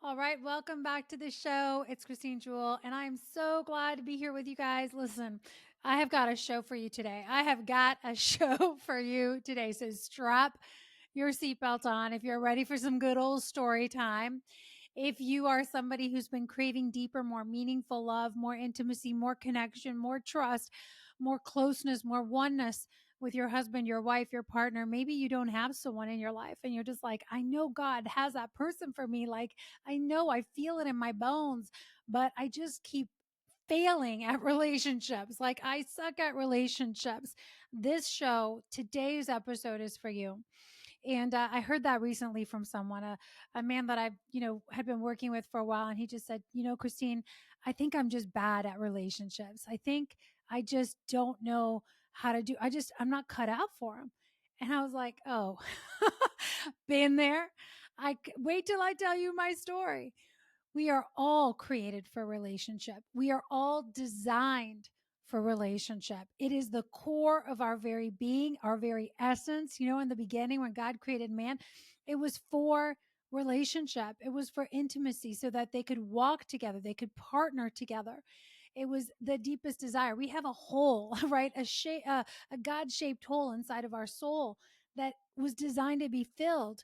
All right, welcome back to the show. It's Christine Jewell, and I'm so glad to be here with you guys. Listen, I have got a show for you today. I have got a show for you today. So strap your seatbelt on if you're ready for some good old story time. If you are somebody who's been craving deeper, more meaningful love, more intimacy, more connection, more trust, more closeness, more oneness with your husband, your wife, your partner, maybe you don't have someone in your life and you're just like, I know God has that person for me. Like, I know I feel it in my bones, but I just keep failing at relationships. Like, I suck at relationships. This show, today's episode is for you. And I heard that recently from someone, a man that had been working with for a while. And he just said, Christine, I think I'm just bad at relationships. I think I just don't know how to I'm not cut out for them. And I was like, oh, been there. Wait till I tell you my story. We are all created for relationship. We are all designed for relationship. It is the core of our very being, our very essence. In the beginning, when God created man, it was for relationship. It was for intimacy so that they could walk together, they could partner together. It was the deepest desire. We have a hole, right? A God-shaped hole inside of our soul that was designed to be filled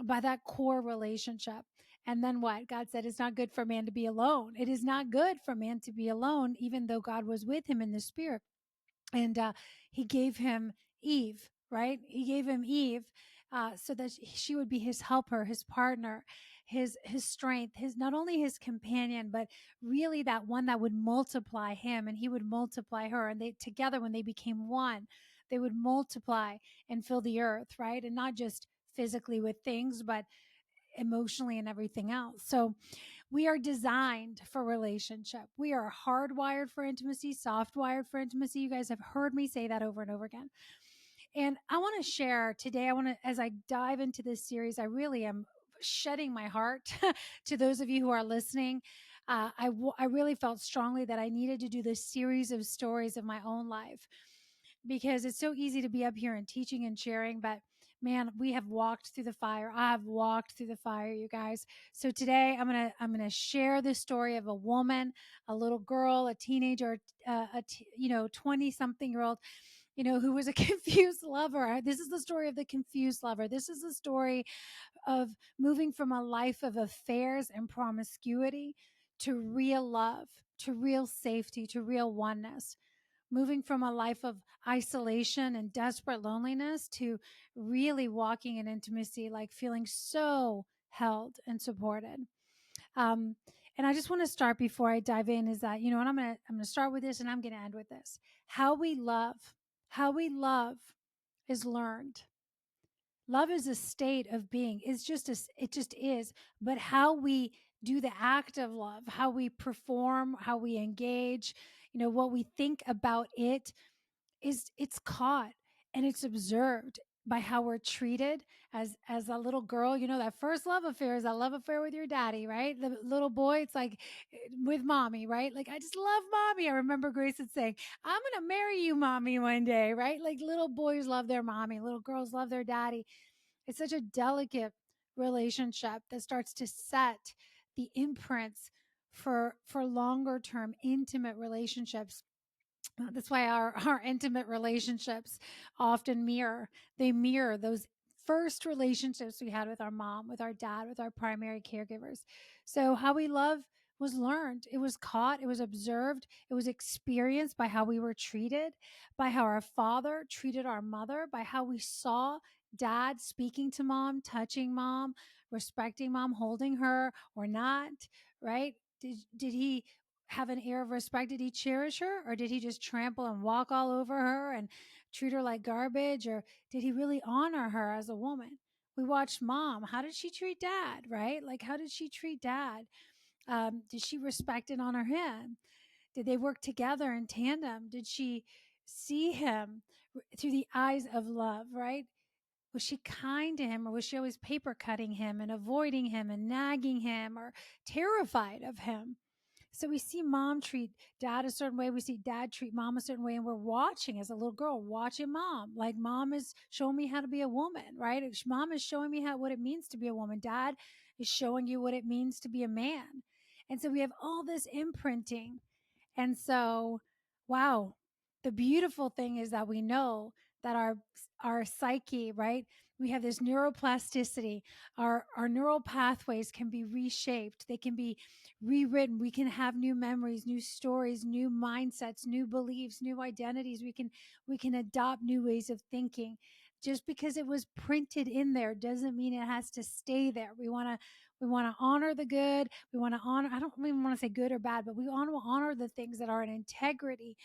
by that core relationship. And then what? God said it's not good for man to be alone. It is not good for man to be alone, even though God was with him in the spirit. And he gave him Eve, right? He gave him Eve so that she would be his helper, his partner, his strength, his not only his companion, but really that one that would multiply him and he would multiply her. And they together, when they became one, they would multiply and fill the earth, right? And not just physically with things, but emotionally and everything else. So we are designed for relationship. We are hardwired for intimacy, soft wired for intimacy. You guys have heard me say that over and over again. And I want to share today, as I dive into this series, I really am shedding my heart to those of you who are listening. I really felt strongly that I needed to do this series of stories of my own life because it's so easy to be up here and teaching and sharing, but man, we have walked through the fire. I've walked through the fire, you guys. So today I'm going to share the story of a woman, a little girl, a teenager, 20 something year old, who was a confused lover. This is the story of the confused lover. This is the story of moving from a life of affairs and promiscuity to real love, to real safety, to real oneness, moving from a life of isolation and desperate loneliness to really walking in intimacy, like feeling so held and supported. Um, and I just want to start before I dive in is that, and I'm going to start with this and I'm going to end with this. How we love is learned. Love is a state of being. It just is. But how we do the act of love, how we perform, how we engage, what we think about it's caught and it's observed by how we're treated as a little girl. That first love affair is that love affair with your daddy, right? The little boy, it's like with mommy, right? Like, I just love mommy. I remember Grace had saying, I'm gonna marry you, mommy, one day, right? Like, little boys love their mommy, little girls love their daddy. It's such a delicate relationship that starts to set the imprints for longer term intimate relationships. That's why our intimate relationships often mirror those first relationships we had with our mom, with our dad, with our primary caregivers. So how we love was learned. It was caught. It was observed. It was experienced by how we were treated, by how our father treated our mother, by how we saw dad speaking to mom, touching mom, respecting mom, holding her or not, right? Did he have an air of respect? Did he cherish her, or did he just trample and walk all over her and treat her like garbage? Or did he really honor her as a woman? We watched mom. How did she treat dad, right? Like, how did she treat dad? Did she respect and honor him? Did they work together in tandem? Did she see him through the eyes of love, right? Was she kind to him, or was she always paper cutting him and avoiding him and nagging him or terrified of him? So we see mom treat dad a certain way. We see dad treat mom a certain way. And we're watching as a little girl, watching mom. Like, mom is showing me how to be a woman, right? Mom is showing me what it means to be a woman. Dad is showing you what it means to be a man. And so we have all this imprinting. And so, wow, the beautiful thing is that we know that our psyche, right? We have this neuroplasticity. Our neural pathways can be reshaped. They can be rewritten. We can have new memories, new stories, new mindsets, new beliefs, new identities. We can adopt new ways of thinking. Just because it was printed in there doesn't mean it has to stay there. We want to honor the good. We want to honor, I don't even want to say good or bad, but we want to honor the things that are in integrity,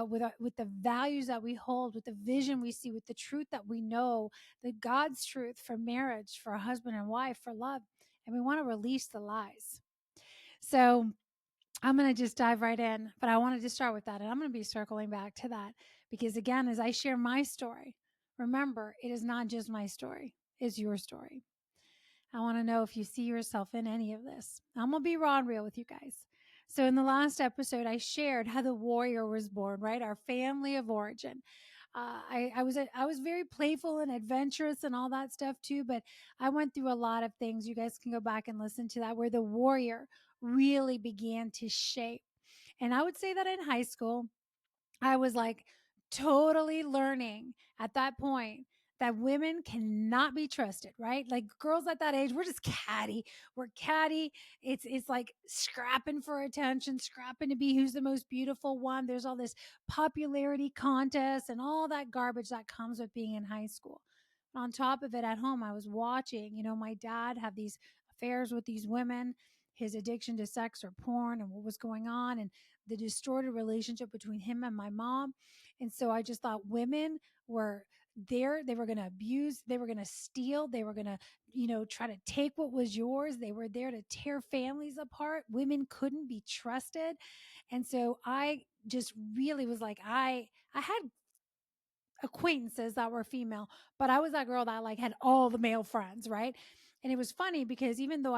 with the values that we hold, with the vision we see, with the truth that we know, the God's truth for marriage, for a husband and wife, for love. And we want to release the lies. So I'm going to just dive right in, but I wanted to start with that. And I'm going to be circling back to that because, again, as I share my story, remember, it is not just my story, it's your story. I want to know if you see yourself in any of this. I'm going to be raw and real with you guys. So, in the last episode, I shared how the warrior was born, right? Our family of origin. I was very playful and adventurous and all that stuff too, but I went through a lot of things. You guys can go back and listen to that, where the warrior really began to shape. And I would say that in high school, I was like totally learning at that point that women cannot be trusted, right? Like girls at that age, we're just catty. We're catty. It's like scrapping for attention, scrapping to be who's the most beautiful one. There's all this popularity contests and all that garbage that comes with being in high school. On top of it, at home, I was watching, my dad have these affairs with these women, his addiction to sex or porn and what was going on. And the distorted relationship between him and my mom. And so I just thought women were there. They were going to abuse, they were going to steal, they were going to, try to take what was yours. They were there to tear families apart. Women couldn't be trusted. And so I just really was like, I had acquaintances that were female, but I was that girl that like had all the male friends, right? And it was funny because even though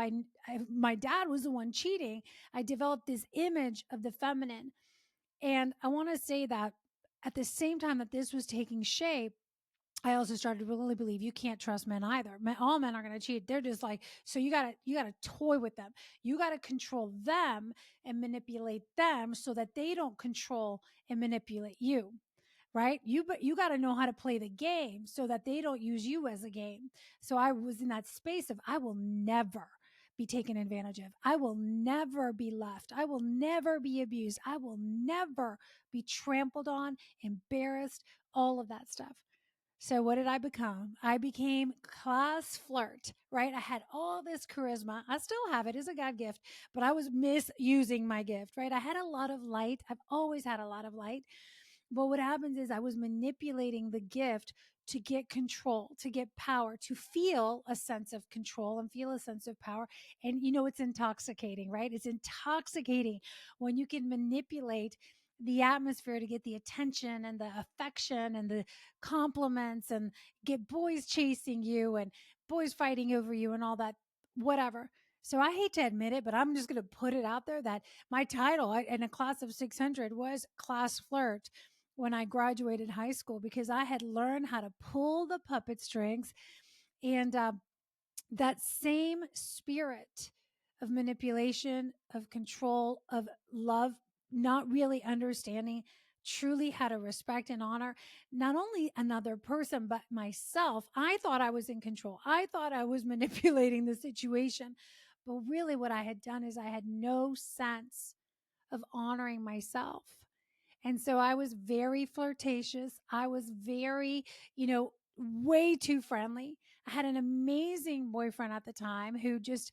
my dad was the one cheating, I developed this image of the feminine. And I want to say that at the same time that this was taking shape, I also started to really believe you can't trust men either. All men are going to cheat. They're just like, so you gotta toy with them. You got to control them and manipulate them so that they don't control and manipulate you, right? You got to know how to play the game so that they don't use you as a game. So I was in that space of I will never be taken advantage of. I will never be left. I will never be abused. I will never be trampled on, embarrassed, all of that stuff. So what did I become? I became class flirt, right? I had all this charisma. I still have it as a God gift, but I was misusing my gift, right? I had a lot of light. I've always had a lot of light. But what happens is I was manipulating the gift to get control, to get power, to feel a sense of control and feel a sense of power. And it's intoxicating, right? It's intoxicating when you can manipulate the atmosphere to get the attention and the affection and the compliments and get boys chasing you and boys fighting over you and all that, whatever. So I hate to admit it, but I'm just going to put it out there that my title in a class of 600 was class flirt when I graduated high school because I had learned how to pull the puppet strings. And that same spirit of manipulation, of control, of love, not really understanding truly how to respect and honor not only another person, but myself. I thought I was in control. I thought I was manipulating the situation. But really, what I had done is I had no sense of honoring myself. And so I was very flirtatious. I was very, way too friendly. I had an amazing boyfriend at the time who just,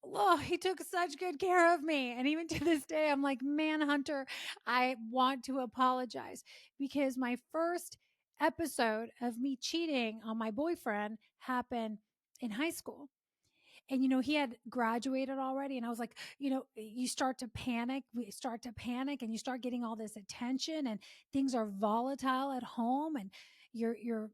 oh, he took such good care of me. And even to this day, I'm like, man, Hunter, I want to apologize because my first episode of me cheating on my boyfriend happened in high school. And he had graduated already, and I was like, you start to panic, we start to panic, and you start getting all this attention, and things are volatile at home, and you're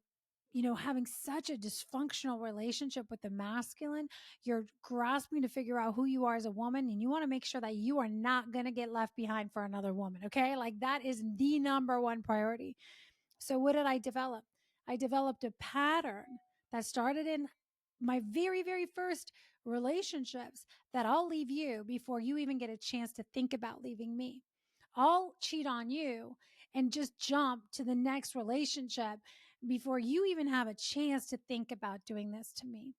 having such a dysfunctional relationship with the masculine. You're grasping to figure out who you are as a woman, and you want to make sure that you are not going to get left behind for another woman. Okay, like that is the number one priority. So what did I develop? I developed a pattern that started in my very, very first relationships that I'll leave you before you even get a chance to think about leaving me. I'll cheat on you and just jump to the next relationship before you even have a chance to think about doing this to me.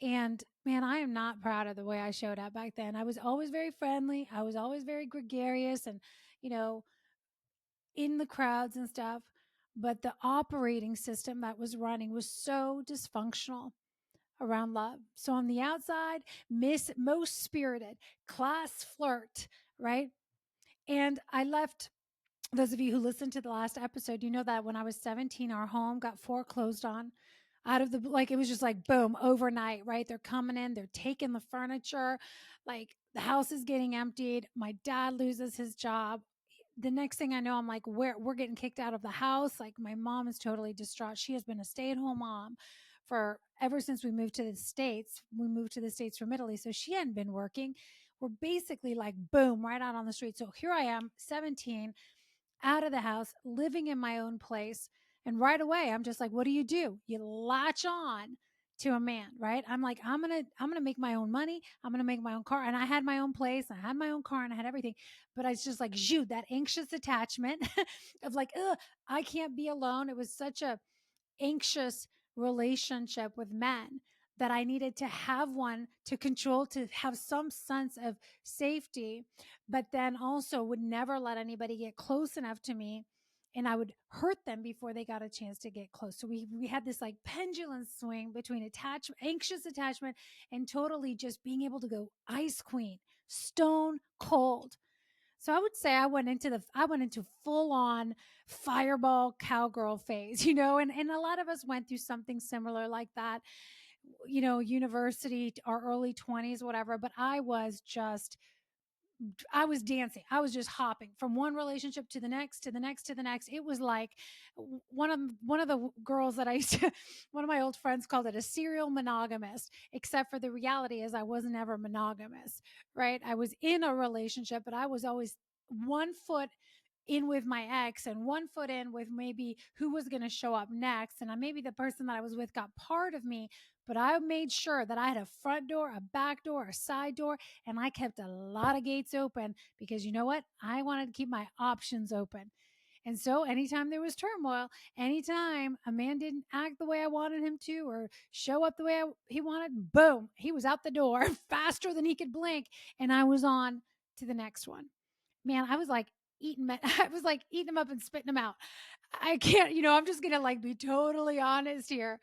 And man, I am not proud of the way I showed up back then. I was always very friendly. I was always very gregarious and, you know, in the crowds and stuff. But the operating system that was running was so dysfunctional around love. So on the outside, most spirited, class flirt, right? And I left, those of you who listened to the last episode, you know that when I was 17, our home got foreclosed on out of the, like, it was just like boom, overnight, right? They're coming in, they're taking the furniture, like the house is getting emptied. My dad loses his job. The next thing I know, I'm like, we're getting kicked out of the house. Like my mom is totally distraught. She has been a stay-at-home mom for ever since we moved to the States. We moved to the States from Italy. So she hadn't been working. We're basically like boom, right out on the street. So here I am, 17, out of the house, living in my own place. And right away, I'm just like, what do? You latch on to a man, right? I'm like, I'm gonna make my own money. I'm gonna make my own car. And I had my own place, I had my own car, and I had everything. But it's just like, shoot, that anxious attachment of like, ugh, I can't be alone. It was such a anxious relationship with men that I needed to have one to control, to have some sense of safety, but then also would never let anybody get close enough to me. And I would hurt them before they got a chance to get close. So we had this like pendulum swing between anxious attachment, and totally just being able to go ice queen, stone cold. So I would say I went into full on fireball cowgirl phase, and a lot of us went through something similar like that, university, our early 20s, whatever. But I was dancing. I was just hopping from one relationship to the next, to the next, to the next. It was like one of the girls that I used to, one of my old friends called it a serial monogamist, except for the reality is I wasn't ever monogamous, right? I was in a relationship, but I was always one foot in with my ex and one foot in with maybe who was going to show up next. And maybe the person that I was with got part of me, but I made sure that I had a front door, a back door, a side door, and I kept a lot of gates open because you know what? I wanted to keep my options open. And so anytime there was turmoil, anytime a man didn't act the way I wanted him to or show up the way he wanted, boom, he was out the door faster than he could blink. And I was on to the next one. Man, I was like I was like eating them up and spitting them out. I can't, I'm just going to like be totally honest here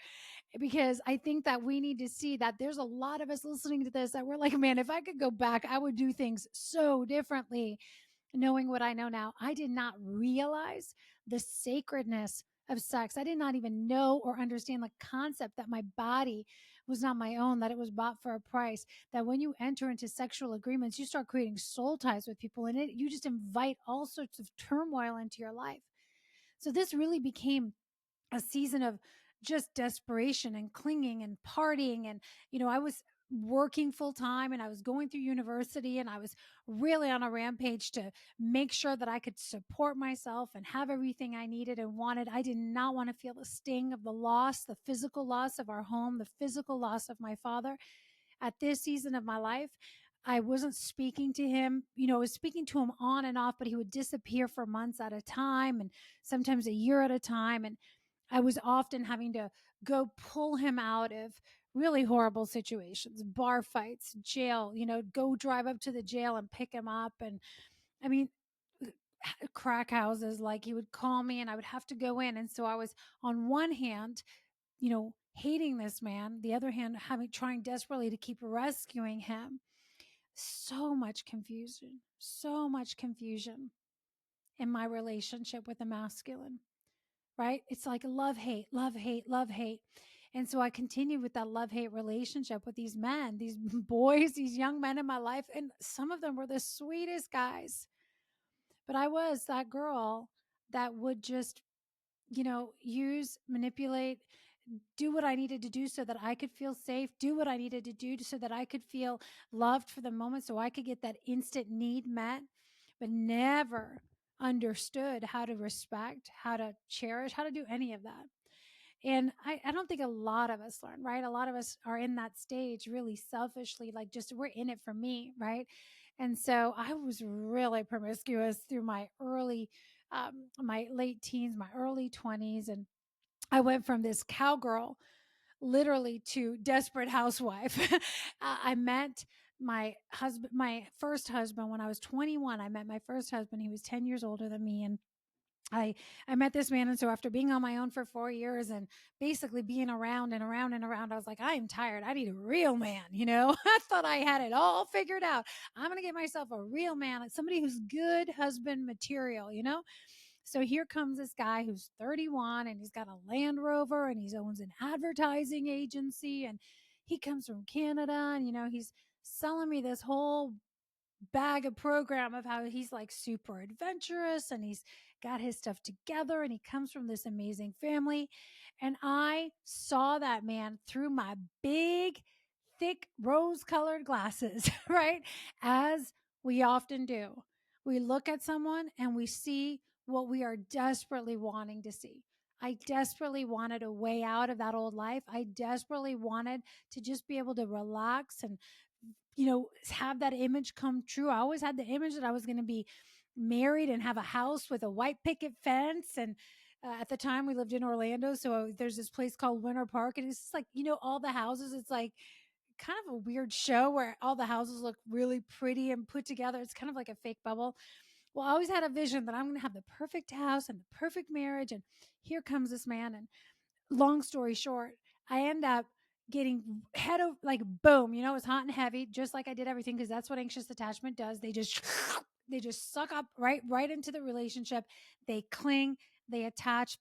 because I think that we need to see that there's a lot of us listening to this that we're like, man, if I could go back, I would do things so differently. Knowing what I know now, I did not realize the sacredness of sex. I did not even know or understand the concept that my body was not my own, that it was bought for a price, that when you enter into sexual agreements, you start creating soul ties with people and you just invite all sorts of turmoil into your life. So this really became a season of just desperation and clinging and partying. And, I was working full time and I was going through university and I was really on a rampage to make sure that I could support myself and have everything I needed and wanted. I did not want to feel the sting of the loss, the physical loss of our home, the physical loss of my father. At this season of my life, I wasn't speaking to him, I was speaking to him on and off, but he would disappear for months at a time and sometimes a year at a time. And I was often having to go pull him out of really horrible situations, bar fights, jail, go drive up to the jail and pick him up. And I mean, crack houses, like he would call me and I would have to go in. And so I was on one hand, hating this man, the other hand, trying desperately to keep rescuing him. So much confusion in my relationship with the masculine, right? It's like love, hate, love, hate, love, hate. And so I continued with that love hate relationship with these men, these boys, these young men in my life. And some of them were the sweetest guys. But I was that girl that would just, use, manipulate, do what I needed to do so that I could feel safe, do what I needed to do so that I could feel loved for the moment, so I could get that instant need met, but never understood how to respect, how to cherish, how to do any of that. And I don't think a lot of us learn, right? A lot of us are in that stage really selfishly, like just we're in it for me, right? And so I was really promiscuous through my late teens, my early 20s. And I went from this cowgirl literally to desperate housewife. I met my first husband when I was 21. I met my first husband. He was 10 years older than me. And I I met this man, and so after being on my own for 4 years and basically being around and around and around, I was like, "I am tired. I need a real man," you know? I thought I had it all figured out. I'm gonna get myself a real man, like somebody who's good husband material, you know? So here comes this guy who's 31 and he's got a Land Rover and he owns an advertising agency and he comes from Canada and he's selling me this whole bag of program of how he's like super adventurous and he's got his stuff together and he comes from this amazing family. And I saw that man through my big, thick, rose colored glasses, right? As we often do. We look at someone and we see what we are desperately wanting to see. I desperately wanted a way out of that old life. I desperately wanted to just be able to relax and have that image come true. I always had the image that I was going to be married and have a house with a white picket fence. And at the time we lived in Orlando. So there's this place called Winter Park. And it's just like, all the houses, it's like kind of a weird show where all the houses look really pretty and put together. It's kind of like a fake bubble. Well, I always had a vision that I'm going to have the perfect house and the perfect marriage. And here comes this man. And long story short, I end up getting head over like boom, it's hot and heavy, just like I did everything because that's what anxious attachment does. They just they just suck up right into the relationship. They cling, they attach,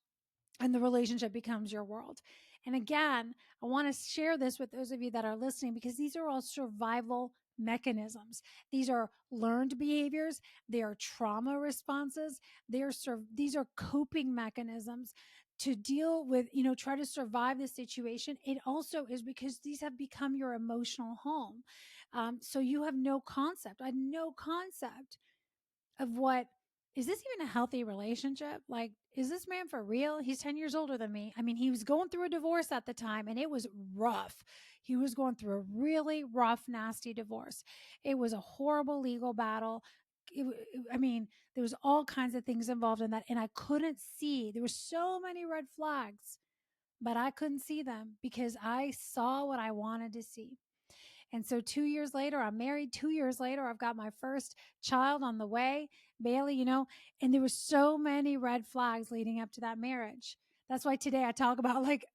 and the relationship becomes your world. And again, I want to share this with those of you that are listening because these are all survival mechanisms. These are learned behaviors, they are trauma responses, these are coping mechanisms to deal with, try to survive the situation. It also is because these have become your emotional home. So you have no concept. I had no concept of what is this even a healthy relationship? Like, is this man for real? He's 10 years older than me. I mean, he was going through a divorce at the time and it was rough. He was going through a really rough, nasty divorce. It was a horrible legal battle. I mean, there was all kinds of things involved in that. And I couldn't see, there were so many red flags, but I couldn't see them because I saw what I wanted to see. And so 2 years later, I'm married. 2 years later, I've got my first child on the way, Bailey, and there were so many red flags leading up to that marriage. That's why today I talk about like,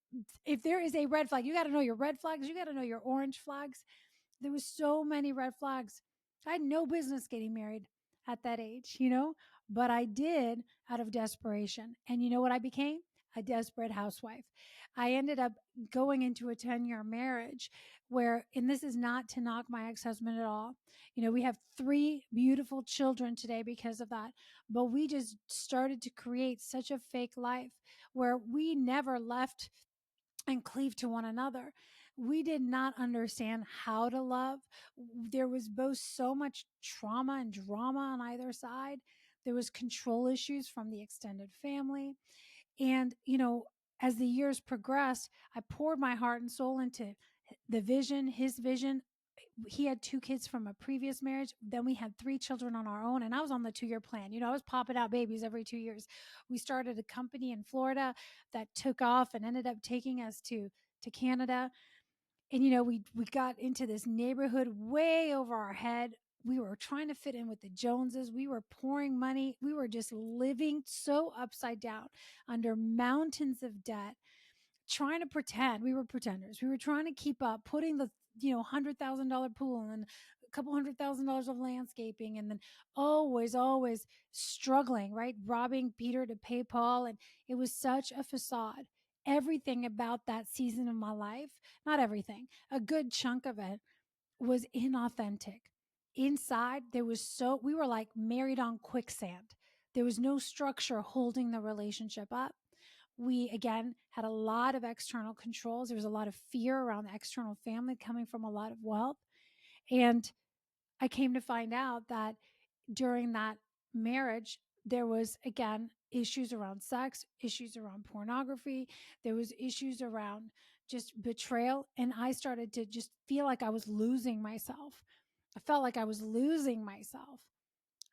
if there is a red flag, you got to know your red flags, you got to know your orange flags. There was so many red flags. I had no business getting married at that age, but I did out of desperation. And you know what I became? A desperate housewife. I ended up going into a 10-year marriage where, and this is not to knock my ex husband at all. We have three beautiful children today because of that. But we just started to create such a fake life where we never left and cleave to one another. We did not understand how to love. There was both so much trauma and drama on either side. There was control issues from the extended family. And, as the years progressed, I poured my heart and soul into the vision, his vision. He had two kids from a previous marriage. Then we had three children on our own. And I was on the 2 year plan. I was popping out babies every 2 years. We started a company in Florida that took off and ended up taking us to Canada. And, we got into this neighborhood way over our head. We were trying to fit in with the Joneses. We were pouring money. We were just living so upside down under mountains of debt, trying to pretend we were pretenders. We were trying to keep up, putting the $100,000 pool and a couple $100,000 of landscaping, and then always struggling, right? Robbing Peter to pay Paul, and it was such a facade. Everything about that season of my life, not everything, a good chunk of it was inauthentic. Inside, we were like married on quicksand. There was no structure holding the relationship up. We, again, had a lot of external controls. There was a lot of fear around the external family coming from a lot of wealth. And I came to find out that during that marriage, there was, again, issues around sex, issues around pornography. There was issues around just betrayal. And I started to just feel like I was losing myself. I felt like I was losing myself.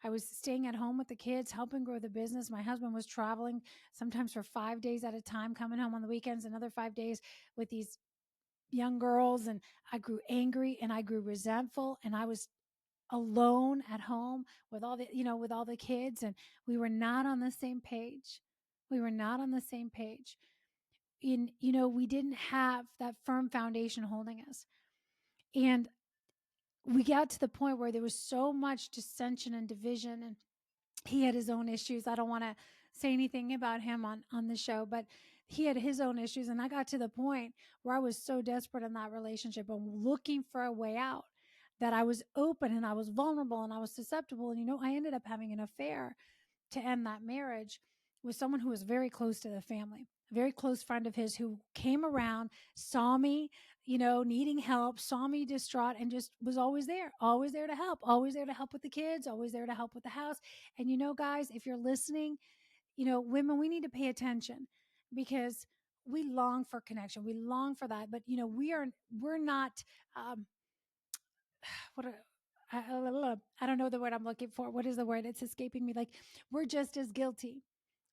I was staying at home with the kids, helping grow the business. My husband was traveling sometimes for 5 days at a time, coming home on the weekends, another 5 days with these young girls. And I grew angry and I grew resentful, and I was alone at home with with all the kids, and we were not on the same page. We were not on the same page. We didn't have that firm foundation holding us. And we got to the point where there was so much dissension and division, and he had his own issues. I don't want to say anything about him on the show, but he had his own issues. And I got to the point where I was so desperate in that relationship and looking for a way out, that I was open and I was vulnerable and I was susceptible. And, I ended up having an affair to end that marriage with someone who was very close to the family, a very close friend of his who came around, saw me, needing help, saw me distraught, and just was always there to help, always there to help with the kids, always there to help with the house. And, guys, if you're listening, women, we need to pay attention, because we long for connection. We long for that. But, we're not, um, what a, I don't know the word I'm looking for. What is the word? It's escaping me. Like, we're just as guilty,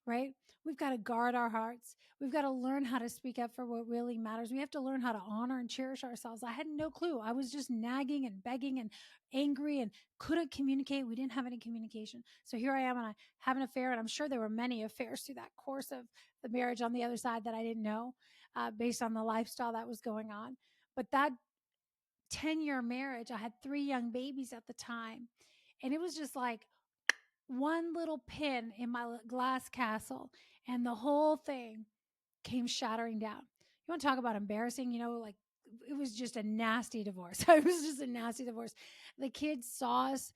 right? We've got to guard our hearts. We've got to learn how to speak up for what really matters. We have to learn how to honor and cherish ourselves. I had no clue. I was just nagging and begging and angry and couldn't communicate. We didn't have any communication. So here I am, and I have an affair. And I'm sure there were many affairs through that course of the marriage on the other side that I didn't know, based on the lifestyle that was going on. But that 10-year marriage, I had 3 young babies at the time. And it was just like one little pin in my glass castle, and the whole thing came shattering down. You want to talk about embarrassing? Like, it was just a nasty divorce. It was just a nasty divorce. The kids saw us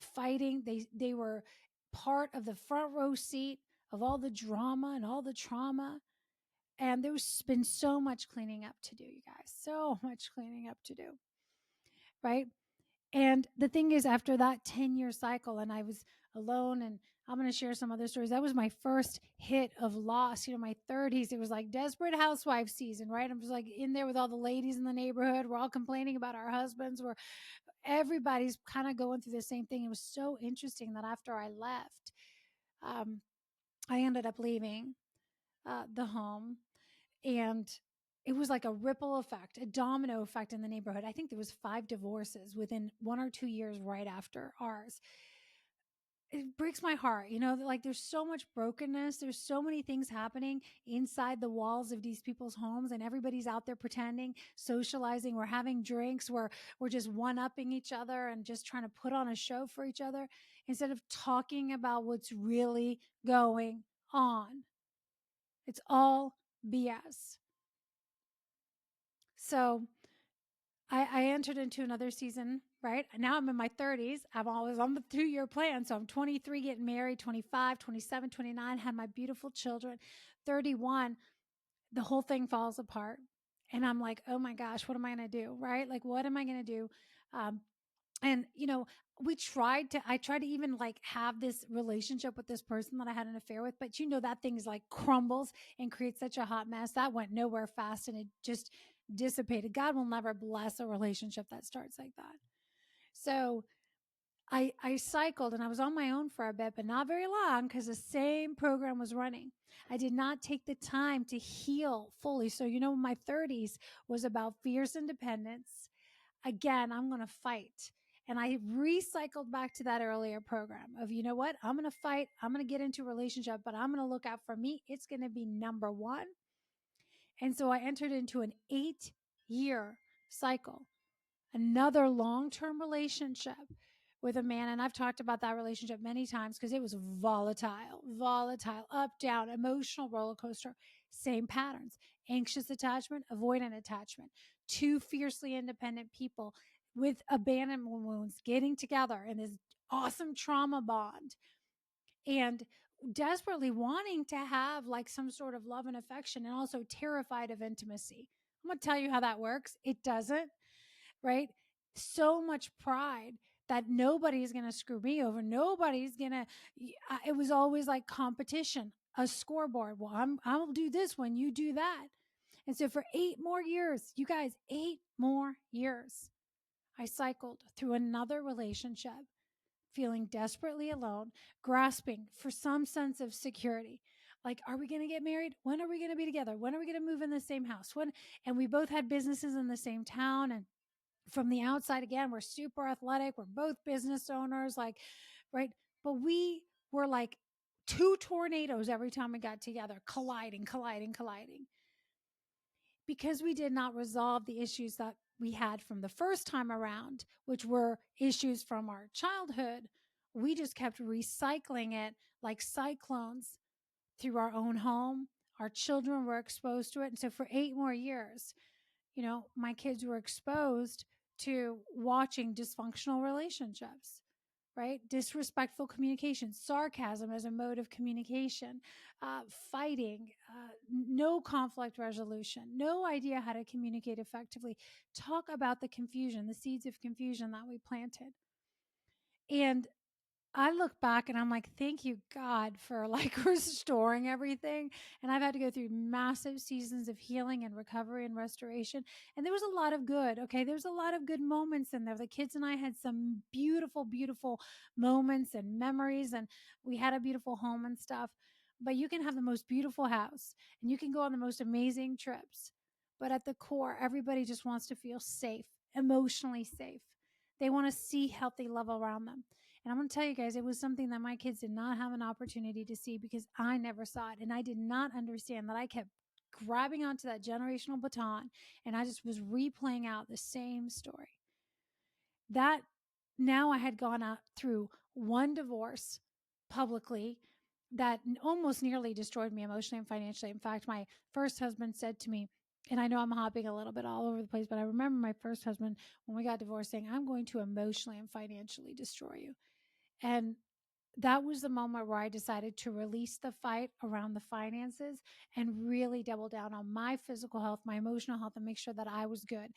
fighting. They were part of the front row seat of all the drama and all the trauma. And there's been so much cleaning up to do, you guys. So much cleaning up to do. Right? And the thing is, after that 10-year cycle, and I was alone, and I'm going to share some other stories. That was my first hit of loss. My 30s, it was like desperate housewife season, right? I'm just like in there with all the ladies in the neighborhood. We're all complaining about our husbands. Everybody's kind of going through the same thing. It was so interesting that after I left, um, I ended up leaving the home, and it was like a ripple effect, a domino effect in the neighborhood. I think there was 5 divorces within 1 or 2 years right after ours. It breaks my heart, like there's so much brokenness. There's so many things happening inside the walls of these people's homes, and everybody's out there pretending, socializing. We're having drinks. We're just one-upping each other and just trying to put on a show for each other instead of talking about what's really going on. It's all BS. So I entered into another season, right? Now I'm in my 30s. I'm always on the 2-year plan. So I'm 23, getting married, 25, 27, 29, had my beautiful children. 31, the whole thing falls apart. And I'm like, oh my gosh, what am I going to do? Right? Like, what am I going to do? Um, and I tried to even like have this relationship with this person that I had an affair with, but that thing's like crumbles and creates such a hot mess. That went nowhere fast, and it just dissipated. God will never bless a relationship that starts like that. So I cycled, and I was on my own for a bit, but not very long, because the same program was running. I did not take the time to heal fully. So, my 30s was about fierce independence. Again, I'm going to fight. And I recycled back to that earlier program of, what? I'm going to fight. I'm going to get into a relationship, but I'm going to look out for me. It's going to be number one. And so I entered into an 8-year cycle, another long-term relationship with a man. And I've talked about that relationship many times because it was volatile, up, down, emotional roller coaster, same patterns, anxious attachment, avoidant attachment, 2 fiercely independent people with abandonment wounds getting together in this awesome trauma bond, and desperately wanting to have like some sort of love and affection, and also terrified of intimacy. I'm going to tell you how that works. It doesn't, right? So much pride that nobody's going to screw me over. Nobody's going to, it was always like competition, a scoreboard. Well, I'll do this when you do that. And so for 8 more years, you guys, 8 more years, I cycled through another relationship, feeling desperately alone, grasping for some sense of security. Like, are we going to get married? When are we going to be together? When are we going to move in the same house? When? And we both had businesses in the same town. And from the outside, again, we're super athletic. We're both business owners, like, right? But we were like two tornadoes every time we got together, colliding, colliding, colliding, because we did not resolve the issues that we had from the first time around, which were issues from our childhood. We just kept recycling it like cyclones through our own home. Our children were exposed to it. And so for 8 more years, my kids were exposed to watching dysfunctional relationships, right? Disrespectful communication, sarcasm as a mode of communication, fighting, no conflict resolution, no idea how to communicate effectively. Talk about the confusion, the seeds of confusion that we planted. And I look back and I'm like, thank you, God, for like restoring everything. And I've had to go through massive seasons of healing and recovery and restoration. And there was a lot of good. Okay. There was a lot of good moments in there. The kids and I had some beautiful, beautiful moments and memories. And we had a beautiful home and stuff. But you can have the most beautiful house and you can go on the most amazing trips. But at the core, everybody just wants to feel safe, emotionally safe. They want to see healthy love around them. And I'm going to tell you guys, it was something that my kids did not have an opportunity to see because I never saw it. And I did not understand that I kept grabbing onto that generational baton and I just was replaying out the same story. That now I had gone out through one divorce publicly that almost nearly destroyed me emotionally and financially. In fact, my first husband said to me, and I know I'm hopping a little bit all over the place, but I remember my first husband, when we got divorced, saying, I'm going to emotionally and financially destroy you. And that was the moment where I decided to release the fight around the finances and really double down on my physical health, my emotional health, and make sure that I was good.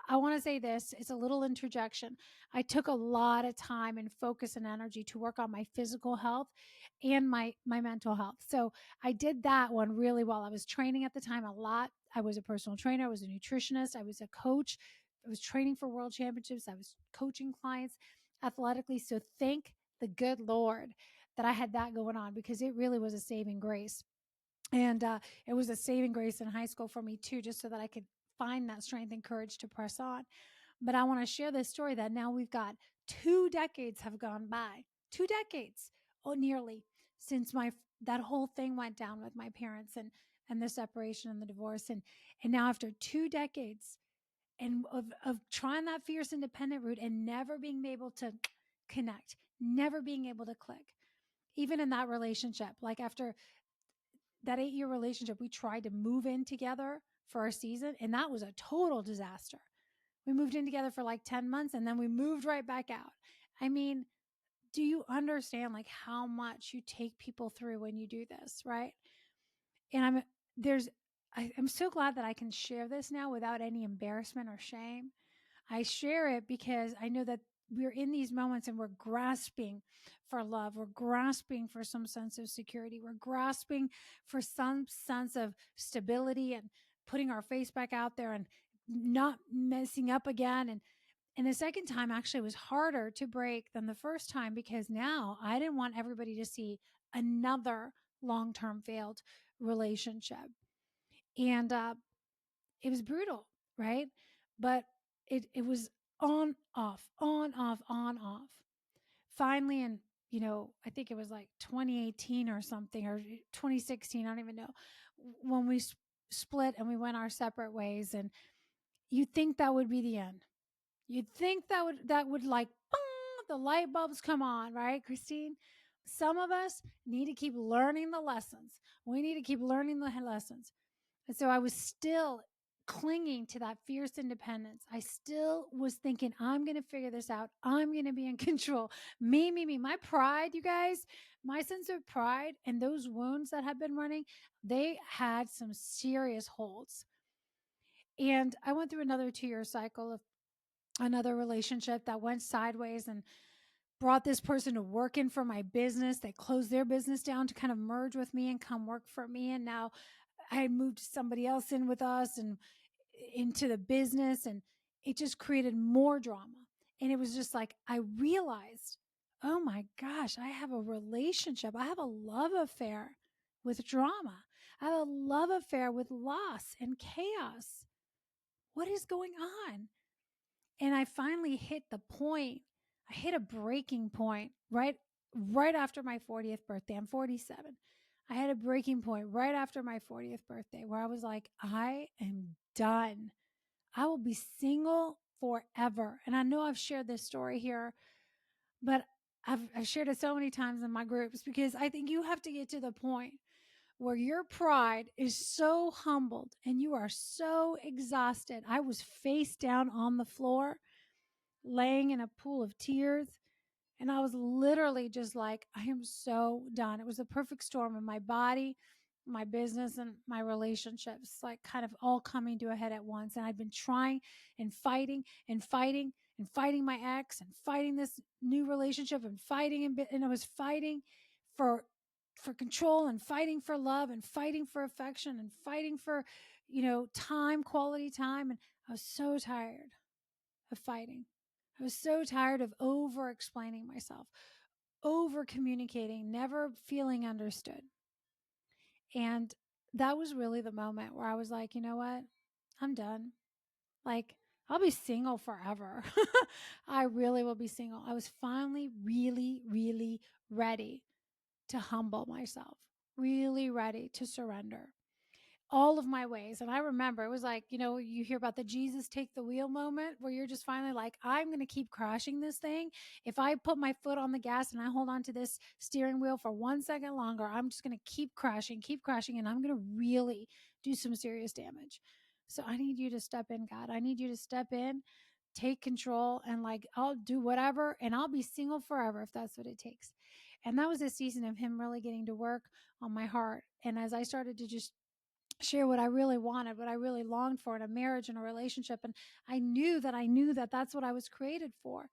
I want to say this, it's a little interjection. I took a lot of time and focus and energy to work on my physical health and my mental health. So I did that one really well. I was training at the time a lot. I was a personal trainer, I was a nutritionist, I was a coach. I was training for world championships. I was coaching clients athletically. So thank the good Lord that I had that going on because it really was a saving grace. And it was a saving grace in high school for me too, just so that I could find that strength and courage to press on. But I want to share this story that now we've got 2 decades have gone by, 2 decades, oh, nearly, since that whole thing went down with my parents and the separation and the divorce. And now after 2 decades and of trying that fierce independent route and never being able to connect, never being able to click, even in that relationship, like after that 8 year relationship, we tried to move in together for our season, and that was a total disaster. We moved in together for like 10 months and then we moved right back out. I mean, do you understand like how much you take people through when you do this, right? And I'm so glad that I can share this now without any embarrassment or shame. I share it because I know that we're in these moments and we're grasping for love. We're grasping for some sense of security. We're grasping for some sense of stability and putting our face back out there and not messing up again. And the second time actually was harder to break than the first time because now I didn't want everybody to see another long-term failed relationship. And it was brutal, right? But it was on, off, on, off, on, off. Finally, I think it was like 2018 or something, or 2016, I don't even know, when we split and we went our separate ways. And you'd think that would be the end. You'd think that would like, bong, the light bulbs come on, right, Christine? Some of us need to keep learning the lessons. We need to keep learning the lessons. And so I was still clinging to that fierce independence. I still was thinking, I'm going to figure this out. I'm going to be in control. Me, me, me. My pride, you guys, my sense of pride and those wounds that have been running, they had some serious holds. And I went through another 2 year cycle of another relationship that went sideways and brought this person to work in for my business. They closed their business down to kind of merge with me and come work for me. And now I moved somebody else in with us and into the business, and it just created more drama. And it was just like, I realized, oh my gosh, I have a relationship. I have a love affair with drama. I have a love affair with loss and chaos. What is going on? And I finally hit the point. I hit a breaking point right after my 40th birthday. I'm 47. I had a breaking point right after my 40th birthday where I was like, I am done. I will be single forever. And I know I've shared this story here, but I've shared it so many times in my groups because I think you have to get to the point where your pride is so humbled and you are so exhausted. I was face down on the floor, laying in a pool of tears. And I was literally just like, I am so done. It was a perfect storm in my body, my business, and my relationships, like kind of all coming to a head at once. And I'd been trying and fighting and fighting and fighting my ex and fighting this new relationship and fighting and I was fighting for control and fighting for love and fighting for affection and fighting for, time, quality time. And I was so tired of fighting. I was so tired of over explaining myself, over communicating, never feeling understood. And that was really the moment where I was like, you know what? I'm done. Like, I'll be single forever. I really will be single. I was finally really, really ready to humble myself, really ready to surrender all of my ways. And I remember it was like, you hear about the Jesus take the wheel moment where you're just finally like, I'm going to keep crashing this thing. If I put my foot on the gas and I hold on to this steering wheel for 1 second longer, I'm just going to keep crashing, and I'm going to really do some serious damage. So I need you to step in, God. I need you to step in, take control, and like, I'll do whatever and I'll be single forever if that's what it takes. And that was a season of him really getting to work on my heart. And as I started to just share what I really wanted, what I really longed for in a marriage and a relationship. And I knew that that's what I was created for.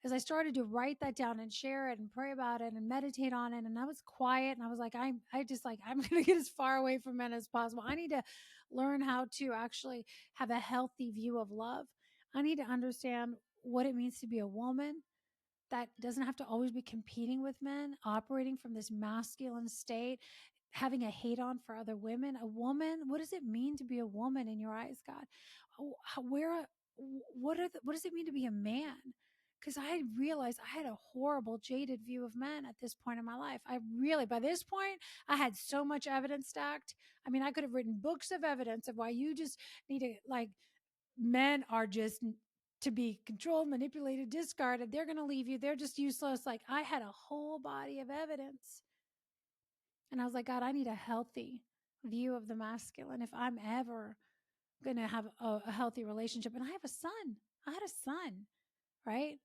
As I started to write that down and share it and pray about it and meditate on it, and I was quiet and I was like, I'm going to get as far away from men as possible. I need to learn how to actually have a healthy view of love. I need to understand what it means to be a woman that doesn't have to always be competing with men, operating from this masculine state, having a hate on for other women. A woman, what does it mean to be a woman in your eyes, God? Where, what does it mean to be a man? Because I realized I had a horrible, jaded view of men at this point in my life. By this point, I had so much evidence stacked. I mean, I could have written books of evidence of why you just need to, like, men are just to be controlled, manipulated, discarded. They're going to leave you. They're just useless. Like, I had a whole body of evidence. And I was like, God, I need a healthy view of the masculine if I'm ever going to have a healthy relationship. And I have a son. I had a son, right?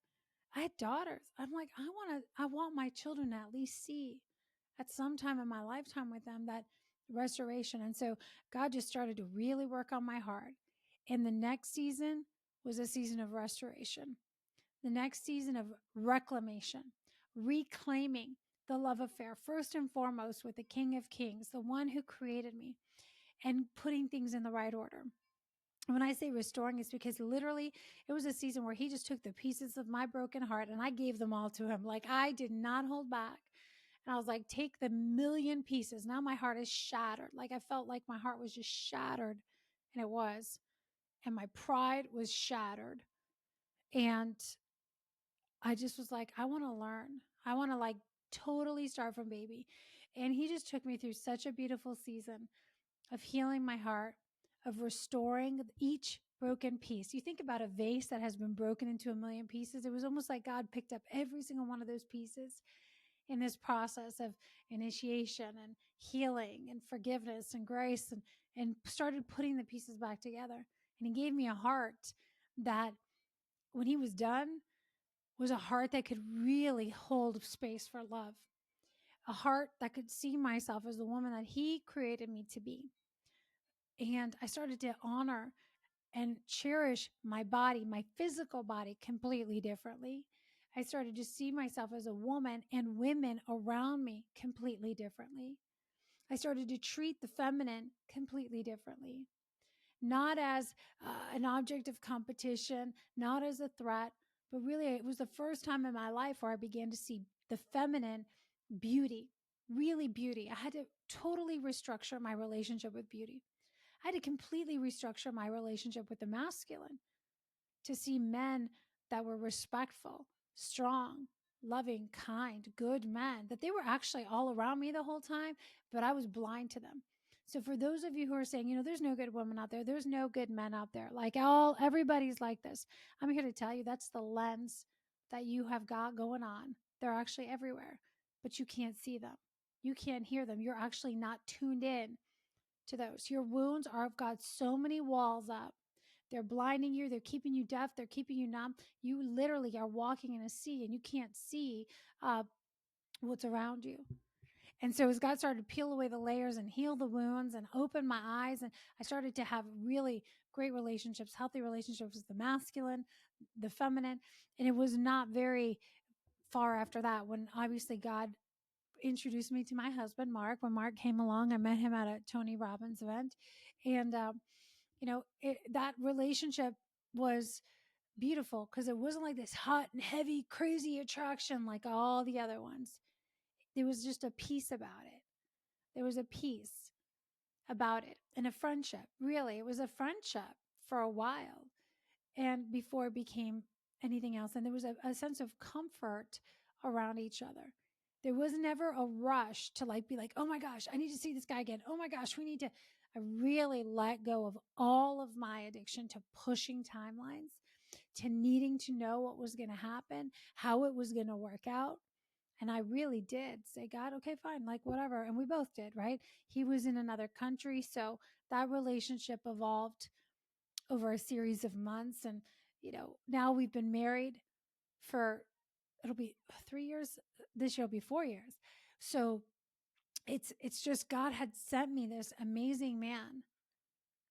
I had daughters. I'm like, I want my children to at least see at some time in my lifetime with them that restoration. And so God just started to really work on my heart. And the next season was a season of restoration, the next season of reclamation, reclaiming the love affair, first and foremost with the King of Kings, the one who created me, and putting things in the right order. When I say restoring, it's because literally it was a season where he just took the pieces of my broken heart and I gave them all to him. Like, I did not hold back. And I was like, take the million pieces. Now my heart is shattered. Like, I felt like my heart was just shattered. And it was. And my pride was shattered. And I just was like, I want to learn. I want to, like, totally start from baby. And he just took me through such a beautiful season of healing my heart, of restoring each broken piece. You think about a vase that has been broken into a million pieces. It was almost like God picked up every single one of those pieces in this process of initiation and healing and forgiveness and grace, and started putting the pieces back together. And he gave me a heart that, when he was done, was a heart that could really hold space for love, a heart that could see myself as the woman that he created me to be. And I started to honor and cherish my body, my physical body, completely differently. I started to see myself as a woman and women around me completely differently. I started to treat the feminine completely differently, not as an object of competition, not as a threat, but really it was the first time in my life where I began to see the feminine beauty, really beauty. I had to totally restructure my relationship with beauty. I had to completely restructure my relationship with the masculine to see men that were respectful, strong, loving, kind, good men, that they were actually all around me the whole time, but I was blind to them. So for those of you who are saying, there's no good women out there, there's no good men out there, like everybody's like this. I'm here to tell you that's the lens that you have got going on. They're actually everywhere, but you can't see them. You can't hear them. You're actually not tuned in to those. Your wounds are have got so many walls up. They're blinding you. They're keeping you deaf. They're keeping you numb. You literally are walking in a sea and you can't see uh, what's around you. And so as God started to peel away the layers and heal the wounds and open my eyes, and I started to have really great relationships, healthy relationships with the masculine, the feminine. And it was not very far after that when obviously God introduced me to my husband, Mark. When Mark came along, I met him at a Tony Robbins event. And, that relationship was beautiful because it wasn't like this hot and heavy, crazy attraction like all the other ones. There was just a peace about it. There was a peace about it and a friendship. Really, it was a friendship for a while and before it became anything else. And there was a sense of comfort around each other. There was never a rush to be like, oh my gosh, I need to see this guy again. Oh my gosh, we need to. I really let go of all of my addiction to pushing timelines, to needing to know what was going to happen, how it was going to work out. And I really did say, God, okay, fine, like whatever. And we both did, right? He was in another country. So that relationship evolved over a series of months. And, now we've been married for, it'll be 3 years. This year will be 4 years. So it's just God had sent me this amazing man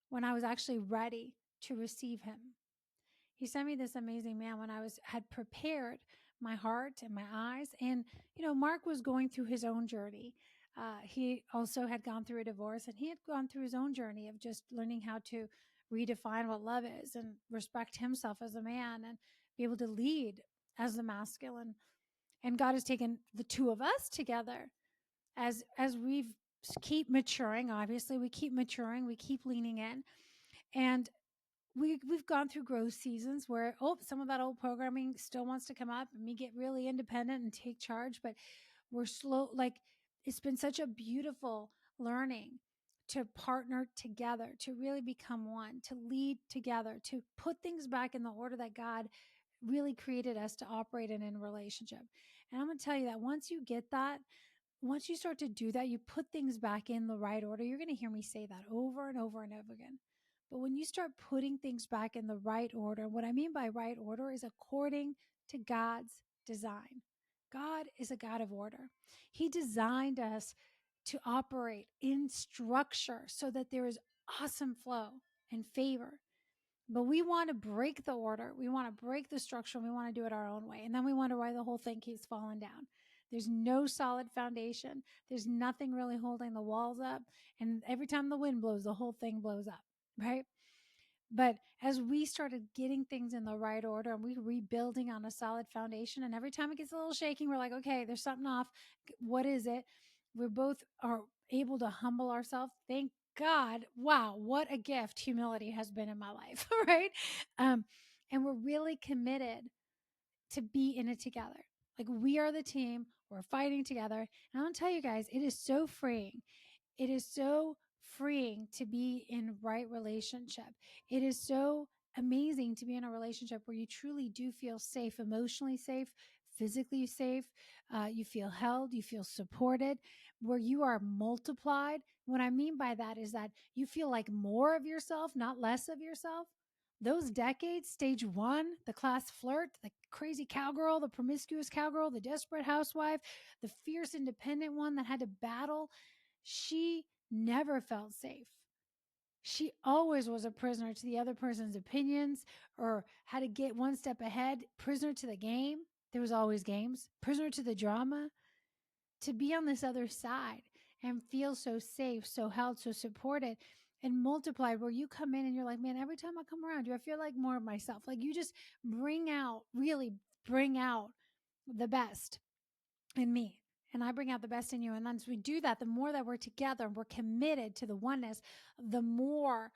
when I was actually ready to receive him. He sent me this amazing man when had prepared my heart and my eyes. And, Mark was going through his own journey. He also had gone through a divorce and he had gone through his own journey of just learning how to redefine what love is and respect himself as a man and be able to lead as the masculine. And God has taken the two of us together as we've keep maturing. Obviously, we keep maturing, we keep leaning in. And we've gone through growth seasons where some of that old programming still wants to come up and me get really independent and take charge, but we're slow. Like it's been such a beautiful learning to partner together, to really become one, to lead together, to put things back in the order that God really created us to operate in relationship. And I'm going to tell you that once you start to do that, you put things back in the right order. You're going to hear me say that over and over and over again. But when you start putting things back in the right order, what I mean by right order is according to God's design. God is a God of order. He designed us to operate in structure so that there is awesome flow and favor. But we want to break the order. We want to break the structure. And we want to do it our own way. And then we wonder why the whole thing keeps falling down. There's no solid foundation. There's nothing really holding the walls up. And every time the wind blows, the whole thing blows up, right? But as we started getting things in the right order and we rebuilding on a solid foundation, and every time it gets a little shaking, we're like, okay, there's something off. What is it? We both are able to humble ourselves. Thank God. Wow, what a gift humility has been in my life, right? And we're really committed to be in it together. Like we are the team, we're fighting together. And I'll tell you guys, it is so freeing. It is so freeing to be in right relationship. It is so amazing to be in a relationship where you truly do feel safe, emotionally safe, physically safe. You feel held, you feel supported, where you are multiplied. What I mean by that is that you feel like more of yourself, not less of yourself. Those decades, stage one, the class flirt, the crazy cowgirl, the promiscuous cowgirl, the desperate housewife, the fierce independent one that had to battle, she never felt safe. She always was a prisoner to the other person's opinions or had to get one step ahead, prisoner to the game. There was always games, prisoner to the drama. To be on this other side and feel so safe, so held, so supported and multiplied, where you come in and you're like, man, every time I come around you, I feel like more of myself. Like you just really bring out the best in me. And I bring out the best in you. And then as we do that, the more that we're together and we're committed to the oneness, the more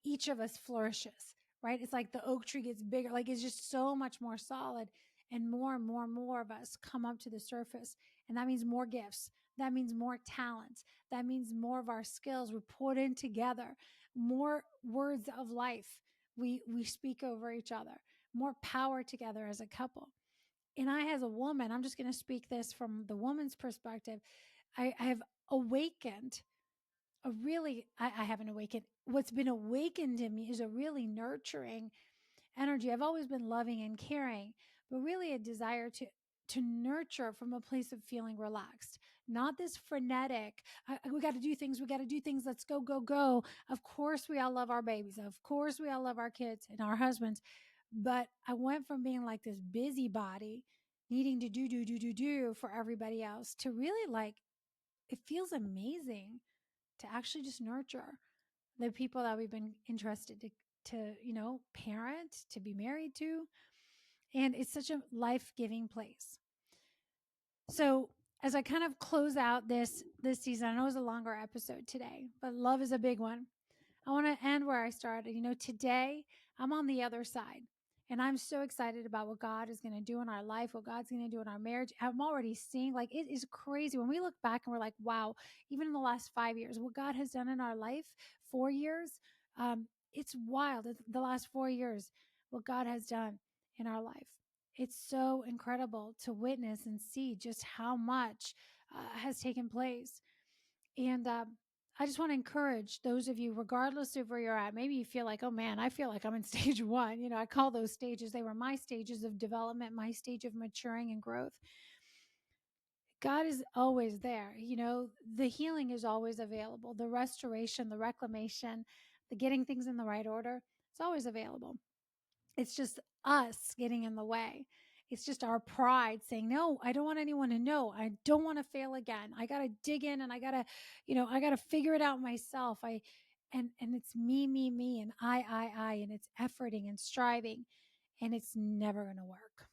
each of us flourishes, right? It's like the oak tree gets bigger, like it's just so much more solid, and more of us come up to the surface. And that means more gifts. That means more talents. That means more of our skills we put in together, more words of life we speak over each other, more power together as a couple. And I, as a woman, I'm just going to speak this from the woman's perspective. I have awakened I haven't awakened. What's been awakened in me is a really nurturing energy. I've always been loving and caring, but really a desire to nurture from a place of feeling relaxed, not this frenetic. We got to do things. We got to do things. Let's go, go, go. Of course, we all love our babies. Of course, we all love our kids and our husbands. But I went from being like this busybody, needing to do for everybody else, to really like it feels amazing to actually just nurture the people that we've been interested to parent, to be married to. And it's such a life-giving place. So as I kind of close out this season, I know it's a longer episode today, but love is a big one. I want to end where I started. Today I'm on the other side, and I'm so excited about what God is going to do in our life, what God's going to do in our marriage. I'm already seeing, like, it is crazy when we look back and we're like, wow, even in the last 5 years, what God has done in our life, 4 years, it's wild. The last 4 years, what God has done in our life. It's so incredible to witness and see just how much has taken place. And I just want to encourage those of you, regardless of where you're at. Maybe you feel like, oh man, I feel like I'm in stage one. I call those stages, they were my stages of development, my stage of maturing and growth. God is always there. The healing is always available. The restoration, the reclamation, the getting things in the right order, it's always available. It's just us getting in the way. It's just our pride saying, no, I don't want anyone to know. I don't want to fail again. I got to dig in and I got to, I got to figure it out myself. And it's me, and I, and it's efforting and striving, and it's never going to work.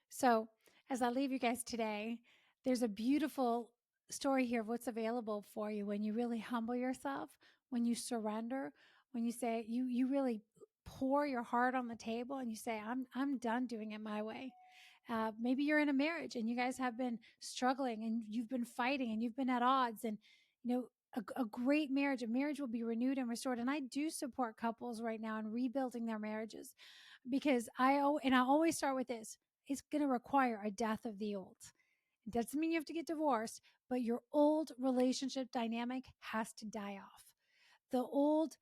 So as I leave you guys today, there's a beautiful story here of what's available for you when you really humble yourself, when you surrender, when you say you really pour your heart on the table and you say, I'm done doing it my way. Maybe you're in a marriage and you guys have been struggling and you've been fighting and you've been at odds, and a great marriage, a marriage will be renewed and restored. And I do support couples right now in rebuilding their marriages, because I always start with this: it's going to require a death of the old. It doesn't mean you have to get divorced, but your old relationship dynamic has to die off. The old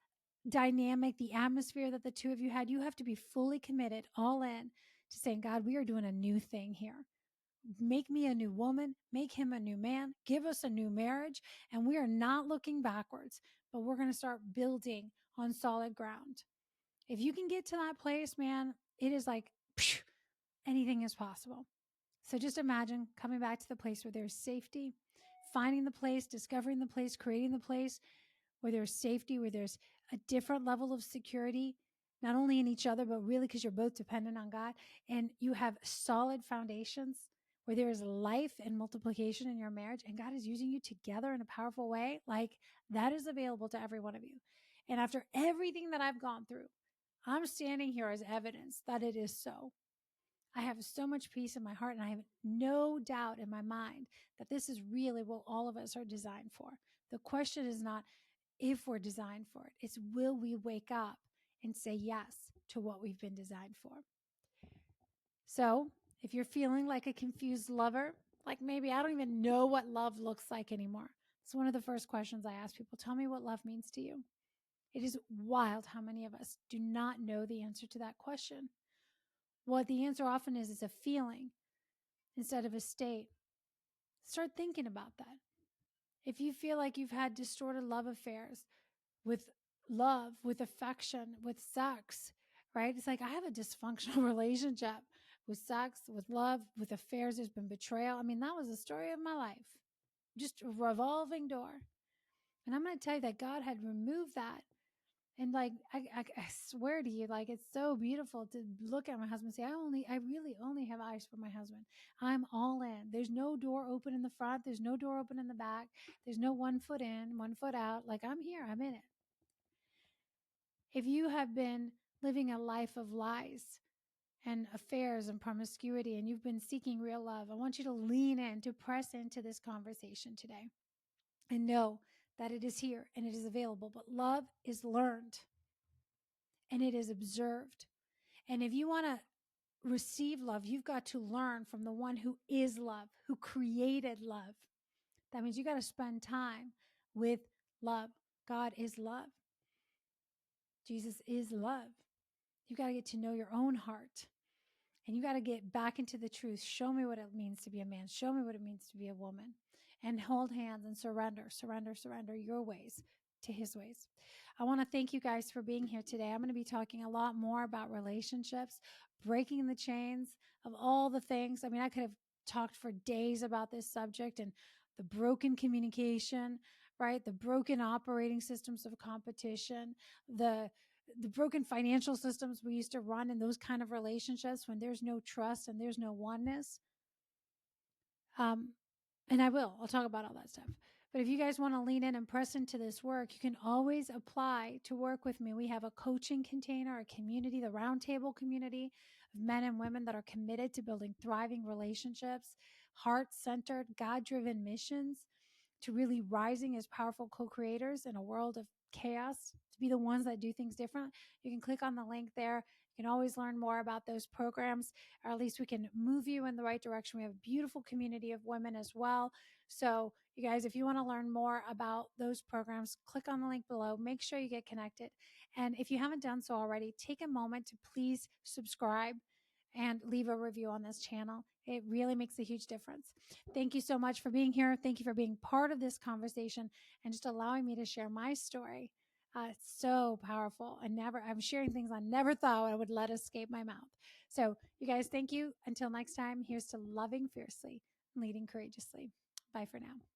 dynamic, the atmosphere that the two of you had, you have to be fully committed, all in, to saying, God, we are doing a new thing here. Make me a new woman, make him a new man, give us a new marriage. And we are not looking backwards, but we're going to start building on solid ground. If you can get to that place, man, it is like phew, anything is possible. So just imagine coming back to the place where there's safety, finding the place, discovering the place, creating the place where there's safety, where there's a different level of security, not only in each other, but really because you're both dependent on God, and you have solid foundations where there is life and multiplication in your marriage, and God is using you together in a powerful way. Like, that is available to every one of you. And after everything that I've gone through, I'm standing here as evidence that it is so. I have so much peace in my heart, and I have no doubt in my mind that this is really what all of us are designed for. The question is not if we're designed for it, it's will we wake up and say yes to what we've been designed for. So if you're feeling like a confused lover, like maybe I don't even know what love looks like anymore, it's one of the first questions I ask people. Tell me what love means to you. It is wild how many of us do not know the answer to that question. What the answer often is a feeling instead of a state. Start thinking about that. If you feel like you've had distorted love affairs with love, with affection, with sex, right? It's like I have a dysfunctional relationship with sex, with love, with affairs. There's been betrayal. I mean, that was the story of my life, just a revolving door. And I'm going to tell you that God had removed that. And like, I swear to you, like, it's so beautiful to look at my husband and say, I really only have eyes for my husband. I'm all in. There's no door open in the front. There's no door open in the back. There's no 1 foot in, 1 foot out. Like, I'm here. I'm in it. If you have been living a life of lies and affairs and promiscuity and you've been seeking real love, I want you to lean in, to press into this conversation today and know that it is here and it is available. But love is learned and it is observed. And if you want to receive love, you've got to learn from the one who is love, who created love. That means you got to spend time with love. God is love. Jesus is love. You got to get to know your own heart. And you got to get back into the truth. Show me what it means to be a man. Show me what it means to be a woman. And hold hands and surrender your ways to his ways. I want to thank you guys for being here today. I'm going to be talking a lot more about relationships, breaking the chains of all the things. I mean, I could have talked for days about this subject and the broken communication, right? The broken operating systems of competition, the broken financial systems we used to run in those kind of relationships when there's no trust and there's no oneness. And I'll talk about all that stuff. But if you guys want to lean in and press into this work, you can always apply to work with me. We have a coaching container, a community, the roundtable community of men and women that are committed to building thriving relationships, heart-centered, God-driven missions, to really rising as powerful co-creators in a world of chaos, to be the ones that do things different. You can click on the link there. You can always learn more about those programs, or at least we can move you in the right direction. We have a beautiful community of women as well. So you guys, if you want to learn more about those programs, click on the link below. Make sure you get connected. And if you haven't done so already, take a moment to please subscribe and leave a review on this channel. It really makes a huge difference. Thank you so much for being here. Thank you for being part of this conversation and just allowing me to share my story. It's so powerful. I'm sharing things I never thought I would let escape my mouth. So you guys, thank you. Until next time, here's to loving fiercely, leading courageously. Bye for now.